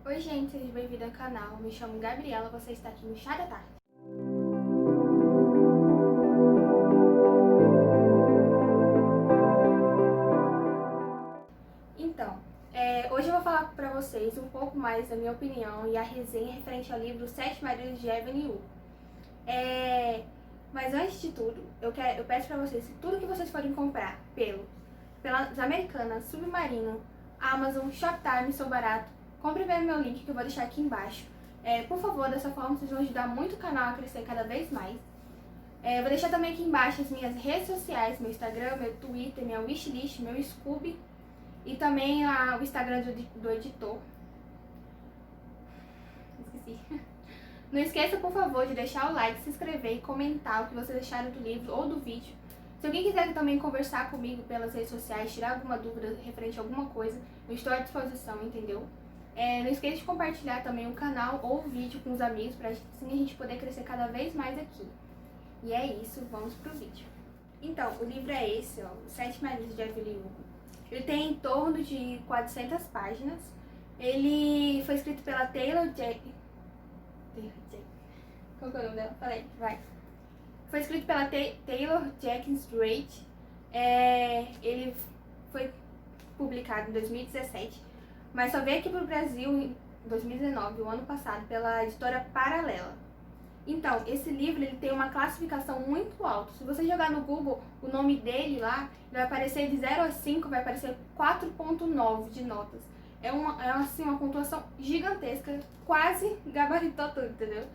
Oi gente, seja bem-vindo ao canal. Me chamo Gabriela, você está aqui no Chá da Tarde. Então, hoje eu vou falar para vocês um pouco mais da minha opinião e a resenha referente ao livro Sete Maridos de Evelyn Hugo. Mas antes de tudo, eu peço para vocês que tudo que vocês forem comprar pelas Americanas, Submarino, Amazon, Shoptime, Sou Barato, compre pelo meu link que eu vou deixar aqui embaixo. Por favor, dessa forma vocês vão ajudar muito o canal a crescer cada vez mais. Vou deixar também aqui embaixo as minhas redes sociais, meu Instagram, meu Twitter, minha wishlist, meu Scooby e também o Instagram do editor. Esqueci. Não esqueça, por favor, de deixar o like, se inscrever e comentar o que vocês acharam do livro ou do vídeo. Se alguém quiser também conversar comigo pelas redes sociais, tirar alguma dúvida referente a alguma coisa, eu estou à disposição, entendeu? Não esqueça de compartilhar também o canal ou o vídeo com os amigos, para assim a gente poder crescer cada vez mais aqui. E é isso, vamos pro vídeo. Então, o livro é esse, ó, Sete Maridos de Evelyn Hugo. Ele tem em torno de 400 páginas. Ele foi escrito pela Taylor Jenkins. Qual que é o nome dela? Falei, vai. Foi escrito pela Taylor Jenkins Reid. Ele foi publicado em 2017, mas só veio aqui pro Brasil em 2019, o ano passado, pela editora Paralela. Então, esse livro ele tem uma classificação muito alta. Se você jogar no Google o nome dele lá, ele vai aparecer de 0 a 5, vai aparecer 4.9 de notas. É uma pontuação gigantesca, quase gabaritou tudo, entendeu?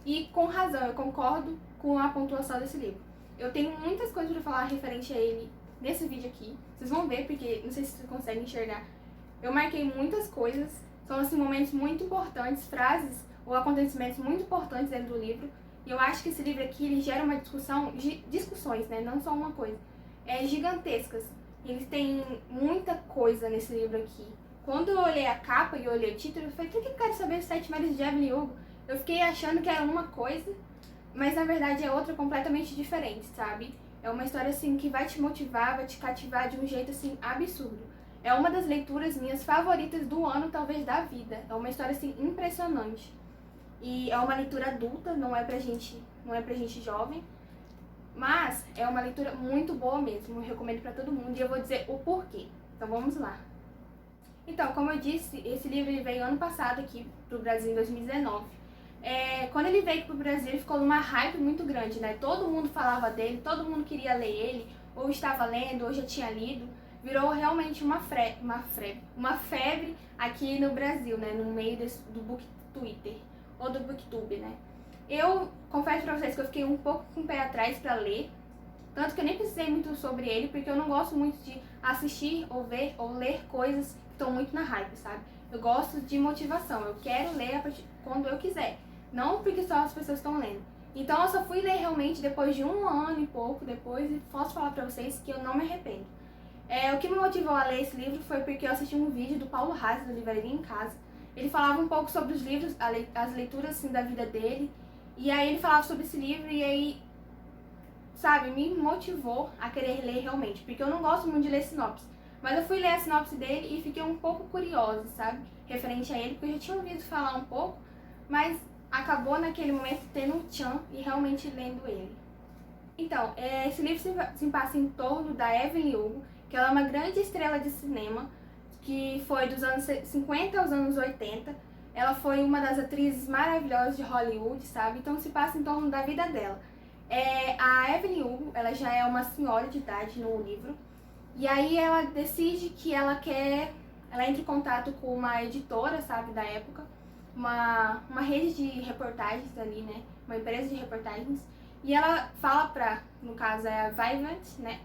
E com razão, eu concordo com a pontuação desse livro. Eu tenho muitas coisas para falar referente a ele nesse vídeo aqui. Vocês vão ver, porque não sei se vocês conseguem enxergar. Eu marquei muitas coisas, são assim momentos muito importantes, frases ou acontecimentos muito importantes dentro do livro. E eu acho que esse livro aqui, ele gera uma discussões, né? Não só uma coisa. Gigantescas. Eles têm muita coisa nesse livro aqui. Quando eu olhei a capa e eu olhei o título, eu falei, o que eu quero saber dos Sete Maridos de Evelyn Hugo? Eu fiquei achando que era uma coisa, mas na verdade é outra completamente diferente, sabe? É uma história assim que vai te motivar, vai te cativar de um jeito assim absurdo. É uma das leituras minhas favoritas do ano, talvez da vida. É uma história assim impressionante. E é uma leitura adulta, não é pra gente jovem, mas é uma leitura muito boa mesmo. Eu recomendo pra todo mundo e eu vou dizer o porquê. Então vamos lá. Então, como eu disse, esse livro ele veio ano passado aqui pro Brasil, em 2019. Quando ele veio pro Brasil, ele ficou numa hype muito grande, né? Todo mundo falava dele, todo mundo queria ler ele, ou estava lendo, ou já tinha lido. Virou realmente uma febre aqui no Brasil, né? No meio do Book Twitter, ou do Booktube, né? Eu confesso pra vocês que eu fiquei um pouco com o pé atrás pra ler, tanto que eu nem precisei muito sobre ele, porque eu não gosto muito de assistir ou ver ou ler coisas que estão muito na hype, sabe? Eu gosto de motivação, eu quero ler quando eu quiser, não porque só as pessoas estão lendo. Então eu só fui ler realmente depois de um ano e pouco depois, e posso falar pra vocês que eu não me arrependo. O que me motivou a ler esse livro foi porque eu assisti um vídeo do Paulo Haas, do Livraria em Casa. Ele falava um pouco sobre os livros, as leituras assim, da vida dele, e aí ele falava sobre esse livro e aí, sabe, me motivou a querer ler realmente, porque eu não gosto muito de ler sinopse. Mas eu fui ler a sinopse dele e fiquei um pouco curiosa, sabe, referente a ele, porque eu já tinha ouvido falar um pouco, mas acabou naquele momento tendo um tchan e realmente lendo ele. Então, esse livro se passa em torno da Evelyn Hugo, que ela é uma grande estrela de cinema, que foi dos anos 50 aos anos 80. Ela foi uma das atrizes maravilhosas de Hollywood, sabe? Então se passa em torno da vida dela. A Evelyn Hugo, ela já é uma senhora de idade no livro, e aí ela decide que ela entra em contato com uma editora, sabe, da época, uma rede de reportagens ali, né, uma empresa de reportagens, e ela fala no caso é a Vivant, né,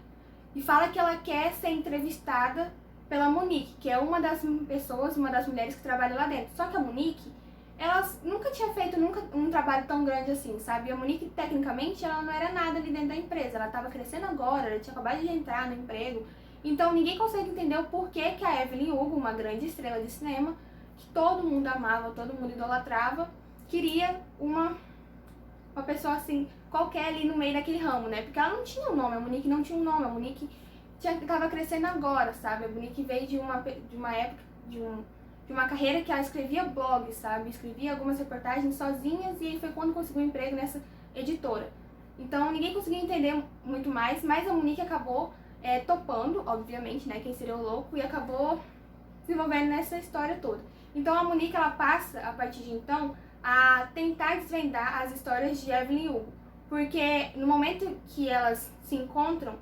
e fala que ela quer ser entrevistada pela Monique, que é uma das mulheres que trabalha lá dentro. Só que a Monique, ela nunca tinha feito um trabalho tão grande assim, sabe? A Monique, tecnicamente, ela não era nada ali dentro da empresa. Ela estava crescendo agora, ela tinha acabado de entrar no emprego. Então, ninguém consegue entender o porquê que a Evelyn Hugo, uma grande estrela de cinema, que todo mundo amava, todo mundo idolatrava, queria uma pessoa assim, qualquer ali no meio daquele ramo, né? Porque ela não tinha um nome, a Monique não tinha um nome, a Monique estava crescendo agora, sabe? A Monique veio de uma época, de de uma carreira que ela escrevia blogs, sabe? Escrevia algumas reportagens sozinhas e foi quando conseguiu um emprego nessa editora. Então ninguém conseguia entender muito mais, mas a Monique acabou topando, obviamente, né? Quem seria o louco, e acabou se envolvendo nessa história toda. Então a Monique, ela passa, a partir de então, a tentar desvendar as histórias de Evelyn e Hugo. Porque no momento que elas se encontram,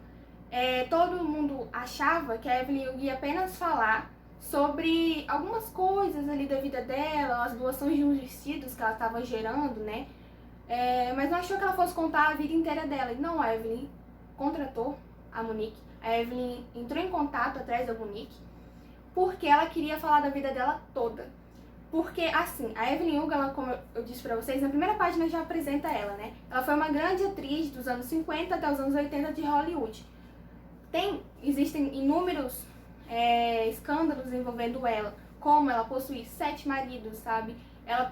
todo mundo achava que a Evelyn e Hugo ia apenas falar sobre algumas coisas ali da vida dela, as doações de uns vestidos que ela estava gerando, né? Mas não achou que ela fosse contar a vida inteira dela. E não, a Evelyn contratou a Monique. A Evelyn entrou em contato atrás da Monique porque ela queria falar da vida dela toda. Porque, assim, a Evelyn Hugo, ela, como eu disse pra vocês, na primeira página já apresenta ela, né? Ela foi uma grande atriz dos anos 50 até os anos 80 de Hollywood. Existem inúmeros escândalos envolvendo ela, como ela possui 7 maridos, sabe? Ela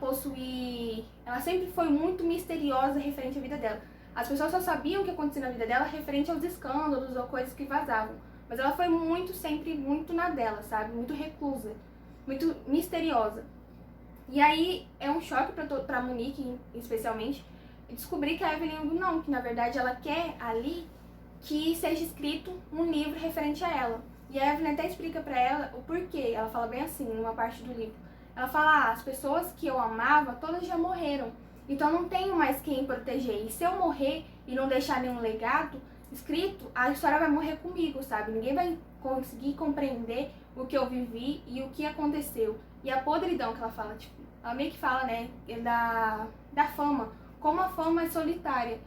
sempre foi muito misteriosa referente à vida dela. As pessoas só sabiam o que acontecia na vida dela referente aos escândalos ou coisas que vazavam. Mas ela foi sempre muito na dela, sabe? Muito reclusa, muito misteriosa. E aí é um choque pra Monique, especialmente, descobrir que a Evelyn Hugo não, que na verdade ela quer ali que seja escrito um livro referente a ela. E a Evelyn até explica pra ela o porquê. Ela fala bem assim, numa parte do livro. Ela fala, as pessoas que eu amava, todas já morreram. Então não tenho mais quem proteger. E se eu morrer e não deixar nenhum legado escrito, a história vai morrer comigo, sabe? Ninguém vai conseguir compreender o que eu vivi e o que aconteceu. E a podridão que ela fala, tipo, ela meio que fala, né, da fama, como a fama é solitária.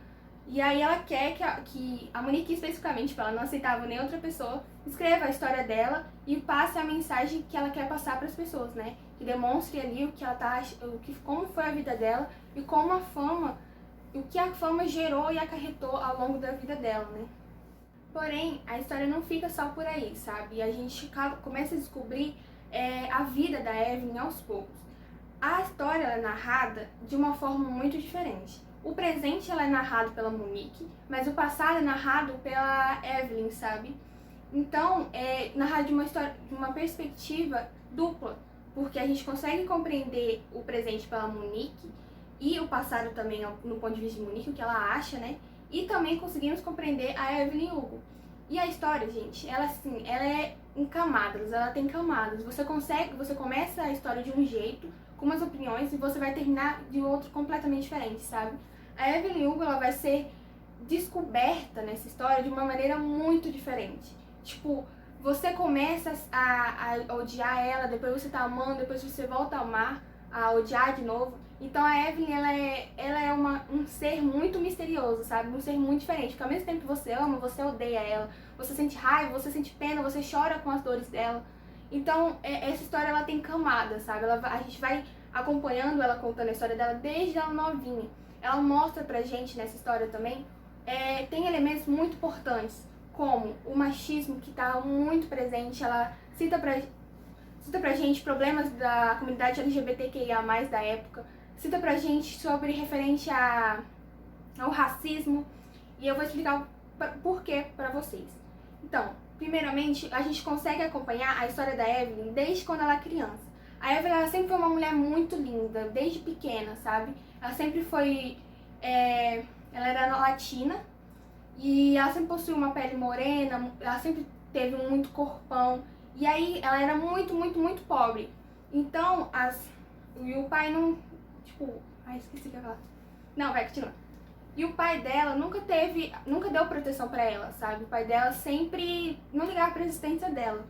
E aí ela quer que a Monique, especificamente, ela não aceitava nem outra pessoa, escreva a história dela e passe a mensagem que ela quer passar para as pessoas, né? Que demonstre ali o que ela tá, como foi a vida dela e como o que a fama gerou e acarretou ao longo da vida dela, né? Porém, a história não fica só por aí, sabe? E a gente começa a descobrir a vida da Evelyn aos poucos. A história é narrada de uma forma muito diferente. O presente ela é narrado pela Monique, mas o passado é narrado pela Evelyn, sabe? Então, é narrado de uma perspectiva dupla, porque a gente consegue compreender o presente pela Monique e o passado também no ponto de vista de Monique, o que ela acha, né? E também conseguimos compreender a Evelyn Hugo. E a história, gente, ela é em camadas, ela tem camadas. Você começa a história de um jeito, com umas opiniões, e você vai terminar de outro completamente diferente, sabe? A Evelyn Hugo, ela vai ser descoberta nessa história de uma maneira muito diferente. Tipo, você começa a odiar ela, depois você tá amando, depois você volta a amar, a odiar de novo. Então a Evelyn, ela é um ser muito misterioso, sabe? Um ser muito diferente. Porque ao mesmo tempo que você ama, você odeia ela. Você sente raiva, você sente pena, você chora com as dores dela. Então essa história, ela tem camadas, sabe? A gente vai acompanhando ela contando a história dela desde ela novinha. Ela mostra pra gente nessa história também, tem elementos muito importantes, como o machismo que tá muito presente. Ela cita pra gente problemas da comunidade LGBTQIA+, da época, cita pra gente sobre referente ao racismo, e eu vou explicar por quê pra vocês. Então, primeiramente, a gente consegue acompanhar a história da Evelyn desde quando ela é criança. A Evelyn, ela sempre foi uma mulher muito linda, desde pequena, sabe? Ela sempre foi... ela era latina, e ela sempre possuía uma pele morena, ela sempre teve muito corpão. E aí, ela era muito, muito, muito pobre. Então, e o pai não... Tipo... Ai, esqueci o que eu ia falar. Não, vai, continua. E o pai dela nunca deu proteção pra ela, sabe? O pai dela sempre não ligava pra existência dela.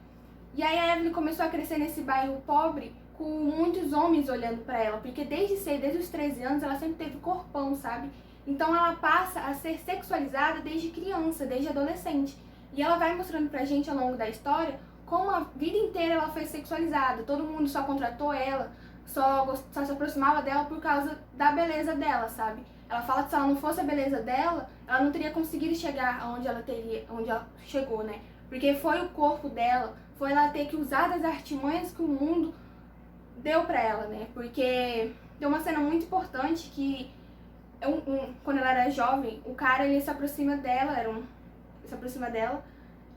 E aí a Evelyn começou a crescer nesse bairro pobre, com muitos homens olhando pra ela, porque desde os 13 anos, ela sempre teve corpão, sabe? Então ela passa a ser sexualizada desde criança, desde adolescente. E ela vai mostrando pra gente ao longo da história como a vida inteira ela foi sexualizada. Todo mundo só contratou ela, só se aproximava dela por causa da beleza dela, sabe? Ela fala que se ela não fosse a beleza dela, ela não teria conseguido chegar onde ela chegou, né? Porque foi o corpo dela, foi ela ter que usar das artimanhas que o mundo deu pra ela, né? Porque tem uma cena muito importante que, quando ela era jovem, o cara, ele se aproxima dela,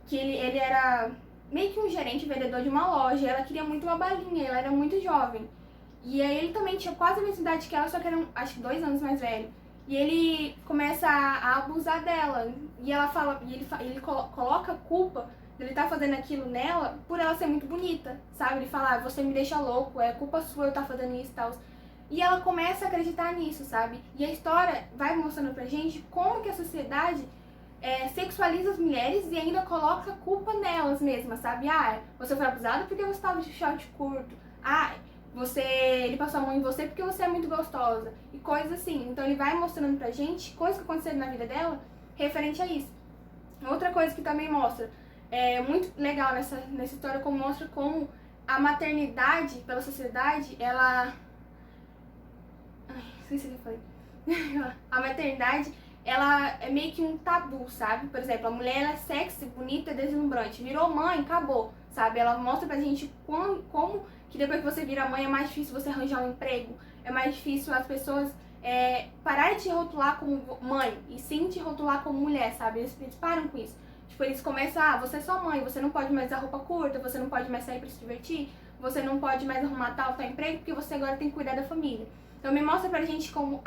que ele era meio que um gerente, vendedor de uma loja, e ela queria muito uma balinha, ela era muito jovem. E aí ele também tinha quase a mesma idade que ela, só que era, acho que 2 anos mais velho. E ele começa a abusar dela. E ela fala, e ele coloca a culpa dele estar fazendo aquilo nela por ela ser muito bonita, sabe? Ele fala, você me deixa louco, é culpa sua eu estar fazendo isso e tal. E ela começa a acreditar nisso, sabe? E a história vai mostrando pra gente como que a sociedade sexualiza as mulheres e ainda coloca a culpa nelas mesmas, sabe? Ah, você foi abusada porque você estava de short curto. Ah, ele passou a mão em você porque você é muito gostosa. E coisas assim. Então ele vai mostrando pra gente coisas que aconteceram na vida dela referente a isso. Outra coisa que também mostra, muito legal nessa história, como mostra como a maternidade pela sociedade, ela... Ai, esqueci o que eu falei. A maternidade, ela é meio que um tabu, sabe? Por exemplo, a mulher, ela é sexy, bonita, deslumbrante. Virou mãe, acabou, sabe? Ela mostra pra gente como que depois que você vira mãe é mais difícil você arranjar um emprego, é mais difícil as pessoas pararem de te rotular como mãe e sim te rotular como mulher, sabe? Eles param com isso. Tipo, eles começam, você é só mãe, você não pode mais usar roupa curta, você não pode mais sair pra se divertir, você não pode mais arrumar tal emprego, porque você agora tem que cuidar da família. Então me mostra pra gente como,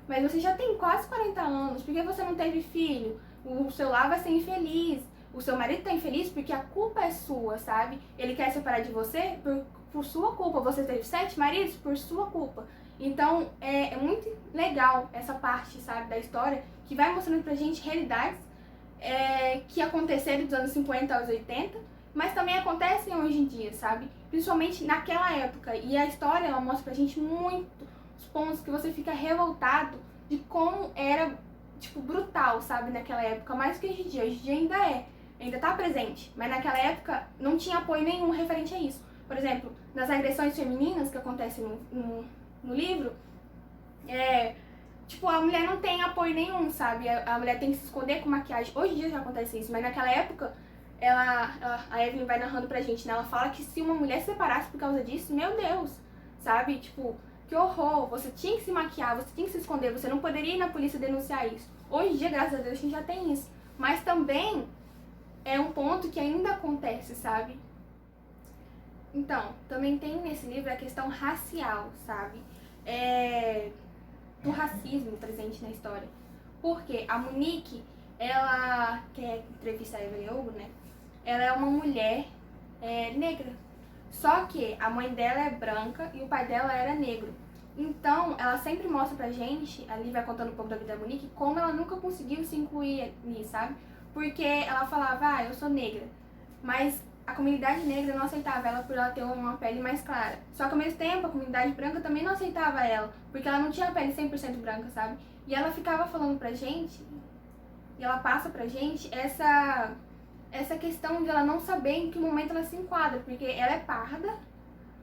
mas você já tem quase 40 anos, por que você não teve filho? O seu lar vai ser infeliz, o seu marido tá infeliz porque a culpa é sua, sabe? Ele quer separar de você por sua culpa, você teve 7 maridos por sua culpa. Então é muito legal essa parte, sabe, da história, que vai mostrando pra gente realidades que aconteceram dos anos 50 aos 80, mas também acontecem hoje em dia, sabe? Principalmente naquela época. E a história, ela mostra pra gente muito os pontos que você fica revoltado de como era, tipo, brutal, sabe, naquela época. Mais que hoje em dia. Hoje em dia ainda tá presente. Mas naquela época não tinha apoio nenhum referente a isso. Por exemplo, nas agressões femininas que acontecem no livro, tipo, a mulher não tem apoio nenhum, sabe? A mulher tem que se esconder com maquiagem. Hoje em dia já acontece isso, mas naquela época, a Evelyn vai narrando pra gente, né? Ela fala que se uma mulher se separasse por causa disso, meu Deus, sabe? Tipo, que horror, você tinha que se maquiar, você tinha que se esconder, você não poderia ir na polícia denunciar isso. Hoje em dia, graças a Deus, a gente já tem isso. Mas também é um ponto que ainda acontece, sabe? Então, também tem nesse livro a questão racial, sabe? Do racismo presente na história. Porque a Monique, ela, que é entrevista a Evelyn Hugo, né? Ela é uma mulher negra. Só que a mãe dela é branca e o pai dela era negro. Então, ela sempre mostra pra gente, ali vai contando um pouco da vida da Monique, como ela nunca conseguiu se incluir nisso, sabe? Porque ela falava, eu sou negra. Mas a comunidade negra não aceitava ela por ela ter uma pele mais clara. Só que ao mesmo tempo a comunidade branca também não aceitava ela, porque ela não tinha a pele 100% branca, sabe? E ela ficava falando pra gente, e ela passa pra gente essa questão de ela não saber em que momento ela se enquadra, porque ela é parda,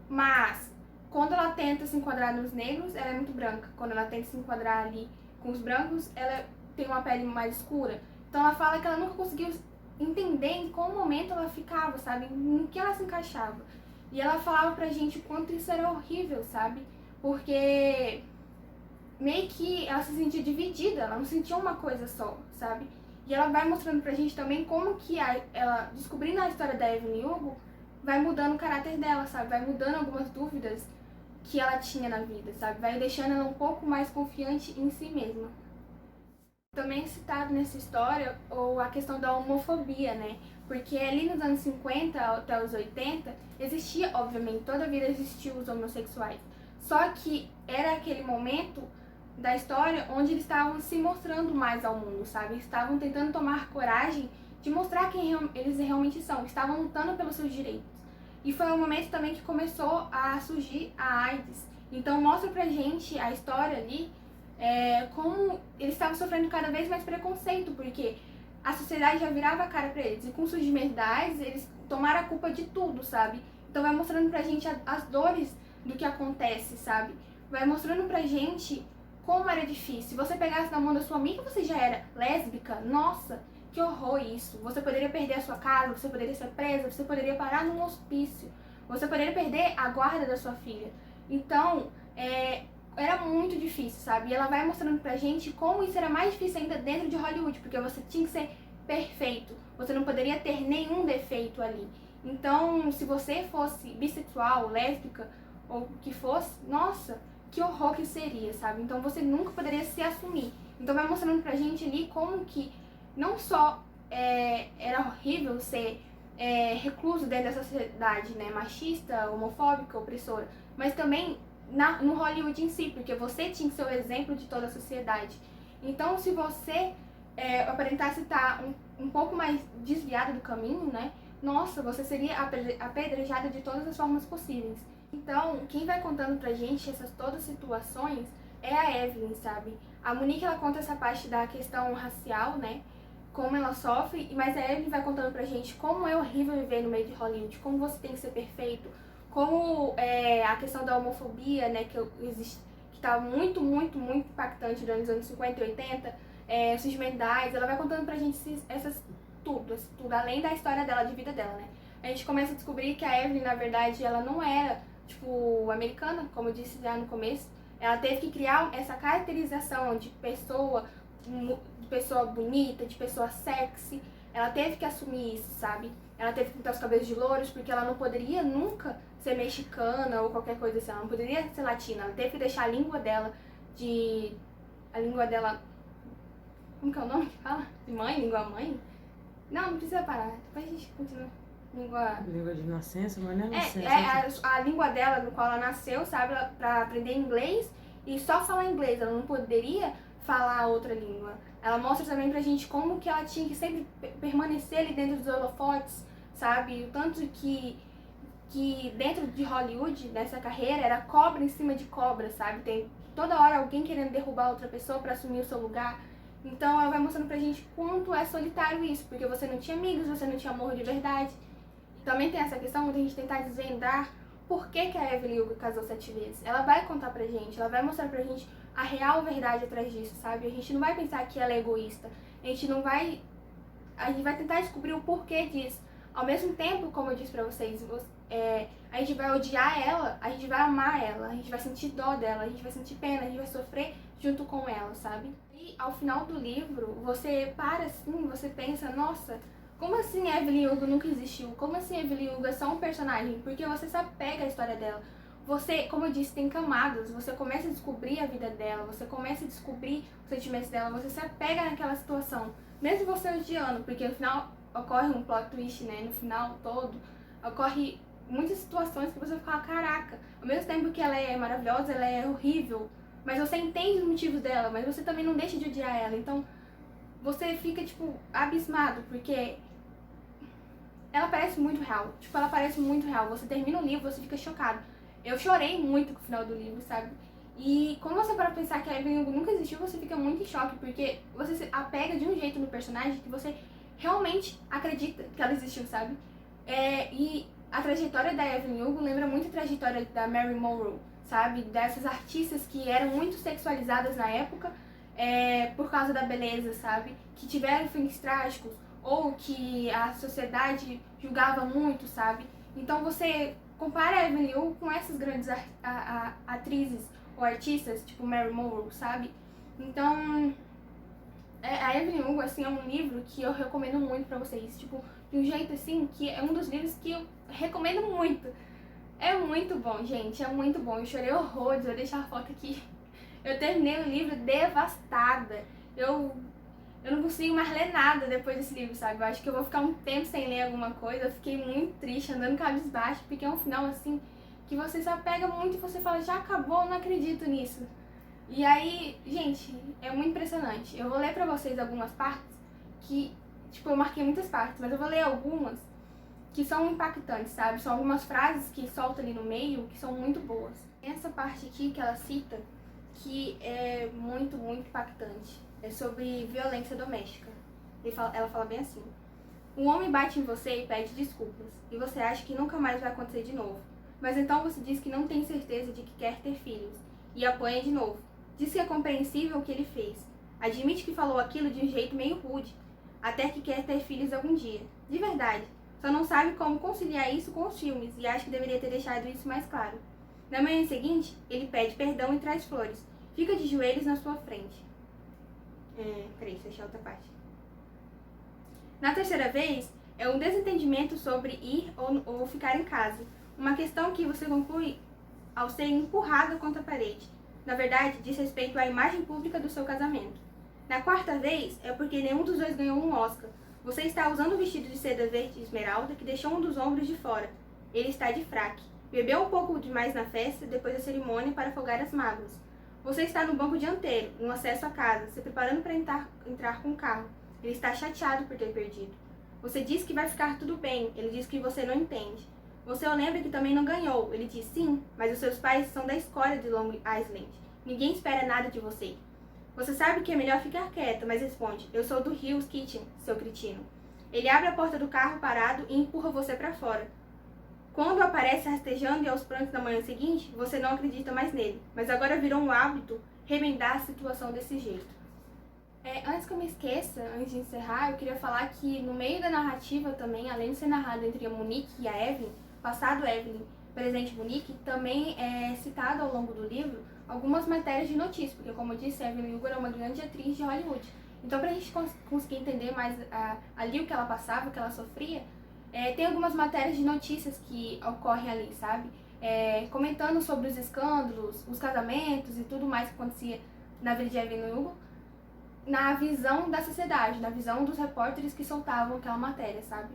mas quando ela tenta se enquadrar nos negros, ela é muito branca. Quando ela tenta se enquadrar ali com os brancos, ela tem uma pele mais escura. Então ela fala que ela nunca conseguiu entender em qual momento ela ficava, sabe? Em que ela se encaixava. E ela falava pra gente o quanto isso era horrível, sabe? Porque meio que ela se sentia dividida, ela não sentia uma coisa só, sabe? E ela vai mostrando pra gente também como que ela, descobrindo a história da Evelyn Hugo, vai mudando o caráter dela, sabe? Vai mudando algumas dúvidas que ela tinha na vida, sabe? Vai deixando ela um pouco mais confiante em si mesma. Também é citado nessa história a questão da homofobia, né? Porque ali nos anos 50 até os 80, existia, obviamente, toda a vida existiu os homossexuais. Só que era aquele momento da história onde eles estavam se mostrando mais ao mundo, sabe? Estavam tentando tomar coragem de mostrar quem eles realmente são, estavam lutando pelos seus direitos. E foi um momento também que começou a surgir a AIDS. Então mostra pra gente a história ali, como eles estavam sofrendo cada vez mais preconceito, porque a sociedade já virava a cara pra eles. E com o surgimento da AIDS, eles tomaram a culpa de tudo, sabe? Então vai mostrando pra gente as dores do que acontece, sabe? Vai mostrando pra gente como era difícil. Se você pegasse na mão da sua amiga, você já era lésbica, nossa, que horror isso. Você poderia perder a sua casa, você poderia ser presa, você poderia parar num hospício, você poderia perder a guarda da sua filha. Então, era muito difícil, sabe? E ela vai mostrando pra gente como isso era mais difícil ainda dentro de Hollywood, porque você tinha que ser perfeito, você não poderia ter nenhum defeito ali. Então, se você fosse bissexual, lésbica, ou o que fosse, nossa, que horror que seria, sabe? Então você nunca poderia se assumir. Então vai mostrando pra gente ali como que não só era horrível ser recluso dentro da sociedade, né, machista, homofóbica, opressora, mas também no Hollywood em si, porque você tinha que ser o exemplo de toda a sociedade. Então, se você aparentasse estar um pouco mais desviado do caminho, né, nossa, você seria apedrejada de todas as formas possíveis. Então, quem vai contando pra gente essas todas situações é a Evelyn, sabe? A Monique, ela conta essa parte da questão racial, né? Como ela sofre, mas a Evelyn vai contando pra gente como é horrível viver no meio de Hollywood, como você tem que ser perfeito, como a questão da homofobia, né, que tá muito, muito, muito impactante durante os anos 50 e 80, o surgimento da AIDS, ela vai contando pra gente tudo, além da história dela, de vida dela, né? A gente começa a descobrir que a Evelyn, na verdade, ela não era, tipo, americana, como eu disse já no começo. Ela teve que criar essa caracterização de pessoa bonita, de pessoa sexy. Ela teve que assumir isso, sabe? Ela teve que pintar os cabelos de louros, porque ela não poderia nunca ser mexicana ou qualquer coisa assim. Ela não poderia ser latina. Ela teve que deixar a língua dela como que é o nome que fala? De mãe, língua mãe? Não precisa parar. Depois a gente continua. Língua de nascença, mas não é nascença. A língua dela, no qual ela nasceu, sabe? Pra aprender inglês e só falar inglês. Ela não poderia falar outra língua. Ela mostra também pra gente como que ela tinha que sempre permanecer ali dentro dos holofotes, sabe? O tanto que dentro de Hollywood, nessa carreira, era cobra em cima de cobra, sabe? Tem toda hora alguém querendo derrubar outra pessoa pra assumir o seu lugar. Então ela vai mostrando pra gente quanto é solitário isso, porque você não tinha amigos, você não tinha amor de verdade. Também tem essa questão de a gente tentar desvendar por que a Evelyn Hugo casou 7 vezes. Ela vai contar pra gente, ela vai mostrar pra gente a real verdade atrás disso, sabe? A gente não vai pensar que ela é egoísta. A gente vai tentar descobrir o porquê disso. Ao mesmo tempo, como eu disse pra vocês, a gente vai odiar ela, a gente vai amar ela, a gente vai sentir dó dela, a gente vai sentir pena, a gente vai sofrer junto com ela, sabe? E ao final do livro, você para assim, você pensa, nossa, como assim Evelyn Hugo nunca existiu? Como assim Evelyn Hugo é só um personagem? Porque você se apega à história dela. Você, como eu disse, tem camadas. Você começa a descobrir a vida dela, você começa a descobrir os sentimentos dela, você se apega naquela situação. Mesmo você odiando, porque no final ocorre um plot twist, né? No final todo, ocorre muitas situações que você fala, caraca, ao mesmo tempo que ela é maravilhosa, ela é horrível, mas você entende os motivos dela, mas você também não deixa de odiar ela. Então, você fica, tipo, abismado, porque ela parece muito real. Tipo, ela parece muito real. Você termina o livro, você fica chocado. Eu chorei muito com o final do livro, sabe? E quando você para pensar que a Evelyn Hugo nunca existiu, você fica muito em choque, porque você se apega de um jeito no personagem que você realmente acredita que ela existiu, sabe? E a trajetória da Evelyn Hugo lembra muito a trajetória da Marilyn Monroe, sabe? Dessas artistas que eram muito sexualizadas na época, por causa da beleza, sabe? Que tiveram fins trágicos, ou que a sociedade julgava muito, sabe? Então você compara a Evelyn Hugo com essas grandes atrizes ou artistas, tipo Marilyn Monroe, sabe? Então, a Evelyn Hugo, assim, é um livro que eu recomendo muito pra vocês, tipo, de um jeito, assim, que é um dos livros que eu recomendo muito. É muito bom, gente, é muito bom. Eu chorei horrores, vou deixar a foto aqui. Eu terminei o livro devastada. Eu não consigo mais ler nada depois desse livro, sabe? Eu acho que eu vou ficar um tempo sem ler alguma coisa. Eu fiquei muito triste, andando cabisbaixo, porque é um final, assim, que você se apega muito e você fala, já acabou, eu não acredito nisso. E aí, gente, é muito impressionante. Eu vou ler pra vocês algumas partes que, tipo, eu marquei muitas partes, mas eu vou ler algumas que são impactantes, sabe? São algumas frases que solta ali no meio que são muito boas. Tem essa parte aqui que ela cita que é muito, muito impactante. É sobre violência doméstica. Ela fala bem assim: um homem bate em você e pede desculpas, e você acha que nunca mais vai acontecer de novo. Mas então você diz que não tem certeza de que quer ter filhos, e apanha de novo. Diz que é compreensível o que ele fez. Admite que falou aquilo de um jeito meio rude, até que quer ter filhos algum dia. De verdade. Só não sabe como conciliar isso com os filmes, e acha que deveria ter deixado isso mais claro. Na manhã seguinte, ele pede perdão e traz flores. Fica de joelhos na sua frente. Peraí, deixa eu deixar outra parte. Na terceira vez, É um desentendimento sobre ir ou ficar em casa. Uma questão que você conclui ao ser empurrado contra a parede. Na verdade, diz respeito à imagem pública do seu casamento. Na quarta vez, é porque nenhum dos dois ganhou um Oscar. Você está usando o vestido de seda verde esmeralda que deixou um dos ombros de fora. Ele está de fraque. Bebeu um pouco demais na festa, depois da cerimônia, para afogar as mágoas. Você está no banco dianteiro, no acesso à casa, se preparando para entrar com o carro. Ele está chateado por ter perdido. Você diz que vai ficar tudo bem, ele diz que você não entende. Você o lembra que também não ganhou. Ele diz sim, mas os seus pais são da escola de Long Island. Ninguém espera nada de você. Você sabe que é melhor ficar quieta, mas responde, eu sou do Hill's Kitchen, seu cretino. Ele abre a porta do carro parado e empurra você para fora. Quando aparece rastejando e aos prantos na manhã seguinte, você não acredita mais nele. Mas agora virou um hábito remendar a situação desse jeito. Antes que eu me esqueça, antes de encerrar, eu queria falar que no meio da narrativa também, além de ser narrado entre a Monique e a Evelyn, passado Evelyn, presente Monique, também é citado ao longo do livro algumas matérias de notícia, porque como eu disse, a Evelyn Hugo era uma grande atriz de Hollywood. Então, pra gente conseguir entender mais ali o que ela passava, o que ela sofria, tem algumas matérias de notícias que ocorrem ali, sabe? Comentando sobre os escândalos, os casamentos e tudo mais que acontecia na vida de Evelyn Hugo, na visão da sociedade, na visão dos repórteres que soltavam aquela matéria, sabe?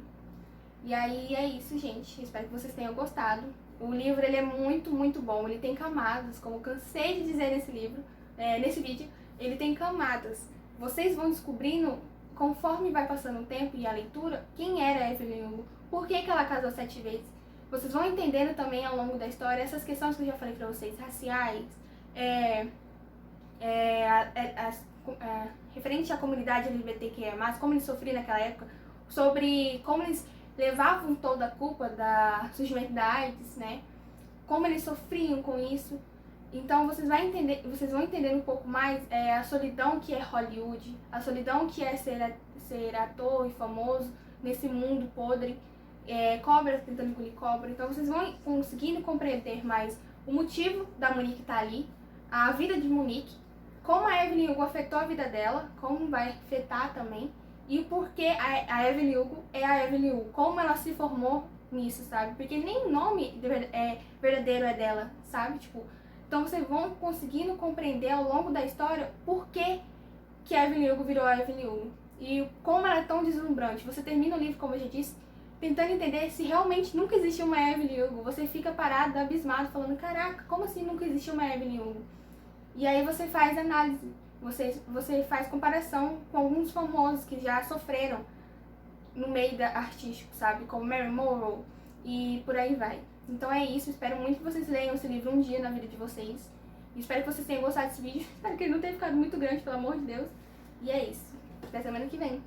E aí é isso, gente. Espero que vocês tenham gostado. O livro, ele é muito, muito bom. Ele tem camadas, como eu cansei de dizer nesse vídeo, ele tem camadas. Vocês vão descobrindo, conforme vai passando o tempo e a leitura, quem era a Evelyn Hugo, por que ela casou 7 vezes. Vocês vão entendendo também ao longo da história essas questões que eu já falei pra vocês, raciais, referente à comunidade LGBTQIA+, como eles sofriam naquela época, sobre como eles levavam toda a culpa do surgimento da AIDS, né? Como eles sofriam com isso. Então vocês vão entender um pouco mais a solidão que é Hollywood, a solidão que é ser ator e famoso nesse mundo podre, cobras tentando engolir cobra. Então vocês vão conseguindo compreender mais o motivo da Monique estar ali, a vida de Monique, como a Evelyn Hugo afetou a vida dela, como vai afetar também, e o porquê a Evelyn Hugo é a Evelyn Hugo, como ela se formou nisso, sabe? Porque nem o nome verdadeiro é dela, sabe? Tipo, então vocês vão conseguindo compreender ao longo da história por que a Evelyn Hugo virou a Evelyn Hugo. E como ela é tão deslumbrante. Você termina o livro, como eu já disse, tentando entender se realmente nunca existiu uma Evelyn Hugo. Você fica parado, abismado, falando, caraca, como assim nunca existiu uma Evelyn Hugo? E aí você faz análise, você faz comparação com alguns famosos que já sofreram no meio artístico, sabe? Como Mary Monroe e por aí vai. Então é isso, espero muito que vocês leiam esse livro um dia na vida de vocês. E espero que vocês tenham gostado desse vídeo. Espero que ele não tenha ficado muito grande, pelo amor de Deus. E é isso. Até semana que vem.